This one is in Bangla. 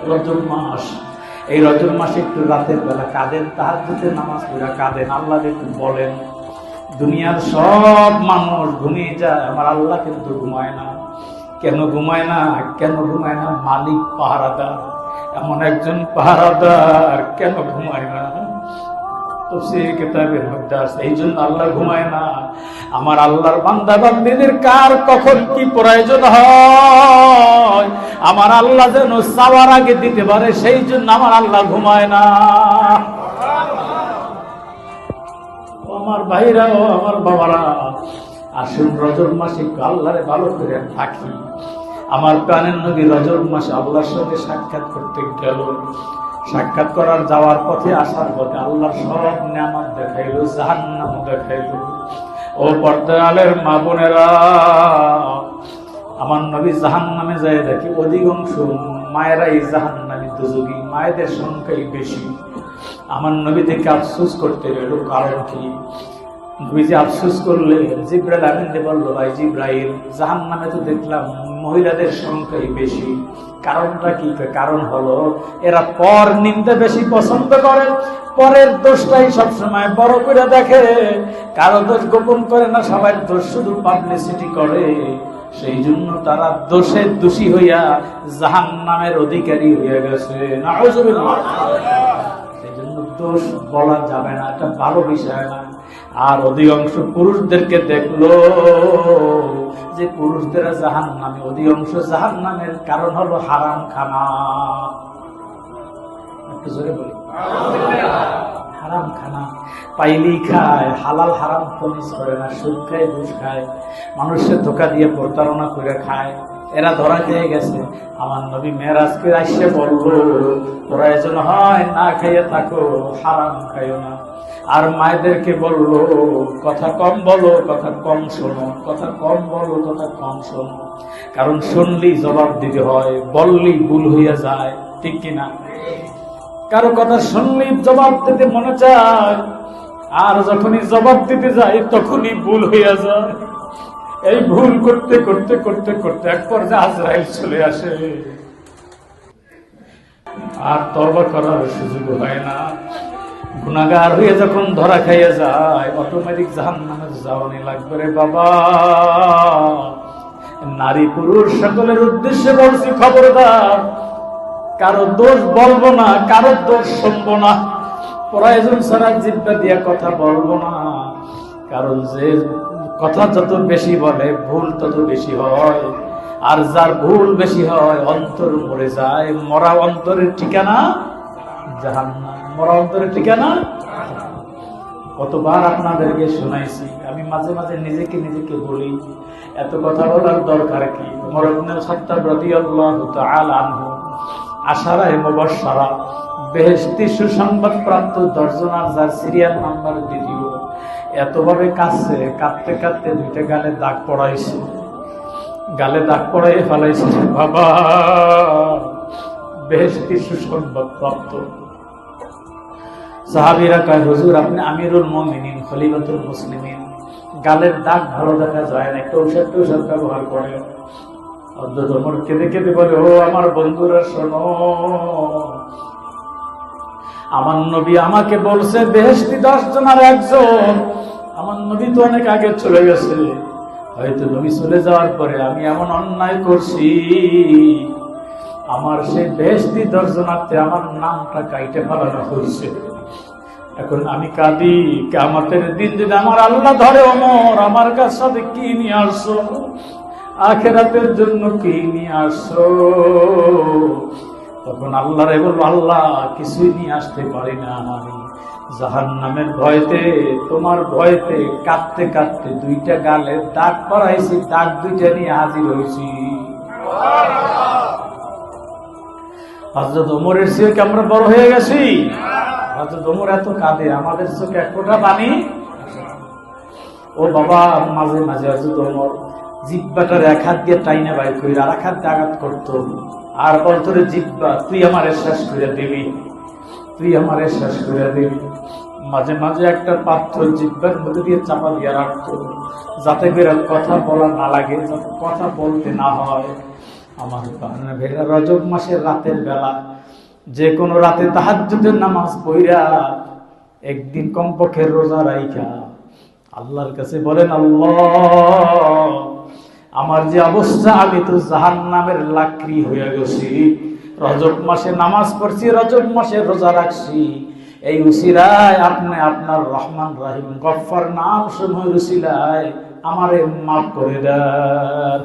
রজব মাস, এই রজব মাসে একটু রাতের বেলা কাঁদেন, তাহাজ্জুদে নামাজ পড়া কাঁদেন, আল্লাহ একটু বলেন দুনিয়ার সব মানুষ ঘুমিয়ে যায়, আমার আল্লাহ কিন্তু ঘুমায় না। কেন ঘুমায় না? কেন ঘুমায় না? মালিক পাহারাদার, এমন একজন পাহারাদার, কেন ঘুমায় না? তাফসীর কিতাবের মধ্যে আছে এই জন্য আল্লাহ ঘুমায় না। আমার আল্লাহর বান্দা বান্দীদের কার কখন কি প্রয়োজন হয় আমার আল্লাহ যেন চাওয়ার আগে দিতে পারে, সেই জন্য আমার আল্লাহ ঘুমায় না। আমার ভাইরা ও আমার বাবারা, আসুন রজব মাসে আল্লাহরে ভালো করে থাকি। আমার প্রাণের নবী রজব মাসে আল্লাহর সঙ্গে সাক্ষাৎ করতে গেল। সাক্ষাৎ করার যাওয়ার পথে, আসার পথে আল্লাহর সব নিয়ামত দেখাইলো, জাহান্নাম দেখাইলো। ও পর্দার আলের মা বোনেরা, আমার নবী জাহান্নামে যায় দেখি অধিকাংশ মায়েরাই জাহান্নামী, দুজুগী মায়েদের সংখ্যাই বেশি। আমার নবী দেখে আফসোস করতে গেল, কারণ কি? নবীজি আফসোস করলেন, জিব্রাইল আমিনকে বলল, ভাই জিব্রাইল, জাহান্নামে তো দেখলাম মহিলাদের সংখ্যাই বেশি, কারণটা কি? কারণ হলো এরা পর নিন্দা বেশি পছন্দ করে, পরের দোষটাই সবসময় বড় করে দেখে, কারো দোষ গোপন করে না, সবাই দোষ শুধু পাবলিসিটি করে। সেই জন্য তারা দোষে দোষী হইয়া জাহান্নামের অধিকারী হয়ে গেছে। নাউযুবিল্লাহ। সেই জন্য দোষ বলা যাবে না, এটা ভালো বিষয় না। আর অধিকাংশ পুরুষদেরকে দেখলো যে পুরুষদের জাহান্নামে, অধিকাংশ জাহান্নামের কারণ হলো হারাম খানা। একটু জোরে বলি, হারাম খানা পাইলেই খায়, হালাল হারাম তমিজ করে না, সুদ খায়, ঘুষ খায়, মানুষের ধোকা দিয়ে প্রতারণা করে খায়। এরা ধরা খেয়ে গেছে। আমার নবী মেরাজকে আসছে বলল, প্রয়োজন হয় না খাইয়ে থাকো, হারাম খাইও না। আর মায়েদেরকে বলল, কথা কম বলো, কথা কম শোনো, কথা কম বলো, কথা কম শোনো, কারণ শুনলেই জবাব দিতে হয়, বললেই ভুল হইয়া যায়, ঠিক কিনা? কারো কথা শুনলেই জবাব দিতে মনে চায়, আর যখনই জবাব দিতে যায় তখনই ভুল হইয়া যায়। এই ভুল করতে করতে করতে করতে এক পর্যায়ে আজরাইল চলে আসে, আর তওবা করার সুযোগ হয় না। গুনাহগার হয়ে যখন ধরা খাইয়া যায়, অটোমেটিক জাহান্নামে যাওয়ানি লাগবে রে বাবা। নারী পুরুষ সকলের উদ্দেশ্যে বলছি, খবরদার, কারো দোষ বলবো না, কারো দোষ শুনবো না, প্রয়োজন ছাড়া জিহ্বা দিয়া কথা বলবো না। কারণ যে কথা যত বেশি বলে ভুল তত বেশি হয়, আর যার ভুল বেশি হয় অন্তর মরে যায়। মরা অন্তরের ঠিকানা জাহান্নাম, মরা অন্তরের ঠিকানা। কতবার আপনাদেরকে শোনাইছি, আমি মাঝে মাঝে নিজেকে নিজেকে বলি, এত কথা বলার দরকার কি? ওমর ইবনে খাত্তাব রাদিয়াল্লাহু তাআলা আনহু আশারায়ে মুবাশশারা, বেহেশতি সুসংবাদ প্রাপ্ত 10 জনের যার সিরিয়াল নাম্বার দ্বিতীয়, এতভাবে কাঁদছে, কাঁদতে কাঁদতে দুইটা গালে দাগ পড়াইছে, গালে দাগ পড়াই ফেলাইছে। বাবা, বেহেশতি সুসংবাদ প্রাপ্ত। সাহাবীরা কয়, হুজুর আপনি আমিরুল মুমিনিন, খলিফাতুল মুসলিমিন, গালের দাগ ভালো দেখা যায় না, একটা ঔষধ ব্যবহার করে। হযরত ওমর কেঁদে কেঁদে বলে, ও আমার বন্ধুরা শোনো, আমার নবী আমাকে বলছে বেহেশতি 10 জনের একজন। আমার নবী তো অনেক আগে চলে গেছে, হয়তো নবী চলে যাওয়ার পরে আমি এমন অন্যায় করছি, আমার সেই বেহেশতি 10 জনাতে আমার নামটা কাইটে ফেলানো হয়েছে। এখন আমি কাঁদি, কিয়ামতের দিন যদি আমার আল্লাহ ধরে, ওমর আমার কাছে কি নিয়ে আসছো, আখিরাতের জন্য কি নিয়ে আসছো? তখন আল্লাহরে বলবো, আল্লাহ কিছুই নিয়ে আসতে পারি না, আমি জাহান্নামের ভয়তে, তোমার ভয়তে কাঁদতে কাঁদতে দুইটা গালে দাগ পড়াইছি, দাগ দুইটা নিয়ে হাজির হয়েছি। হযরত ওমরের চেয়ে কি আমরা বড় হয়ে গেছি? হযরত ওমর এত কাঁদে, আমাদের চোখে এক ফোঁটা পানি। ও বাবা, মাঝে মাঝে হযরত ওমর জিহ্বাটার এক হাত দিয়ে টাইনা বাইর করে আর এক হাত দিয়ে আঘাত করতো, আর বলতো, রে জিহ্বা, তুই আমারে শেষ করে দিবি, তুই আমারে শেষ করে দিবি। মাঝে মাঝে একটা পাথর জিহ্বার মধ্যে দিয়ে চাপা দিয়ে রাখতো, যাতে করে কথা বলা না লাগে, যাতে কথা বলতে না হয়। আমার ভাইরা, রজব মাসের রাতের বেলা যে কোনো রাতে তাহাজ্জুদের নামাজ পড়া একদিন কমপক্ষে রোজা রাইখা আল্লাহর কাছে বলেন, আল্লাহ আমার যে অবস্থা, আমি তো জাহান্নামের লাকড়ি হয়ে গেছি। রজব মাসে নামাজ পড়ছি, রজব মাসে রোজা রাখছি, এই উসিলায় আপনি আপনার রহমান রহিম গফফার নাম সমূহের উসিলায় আমারে মাফ করে দেন।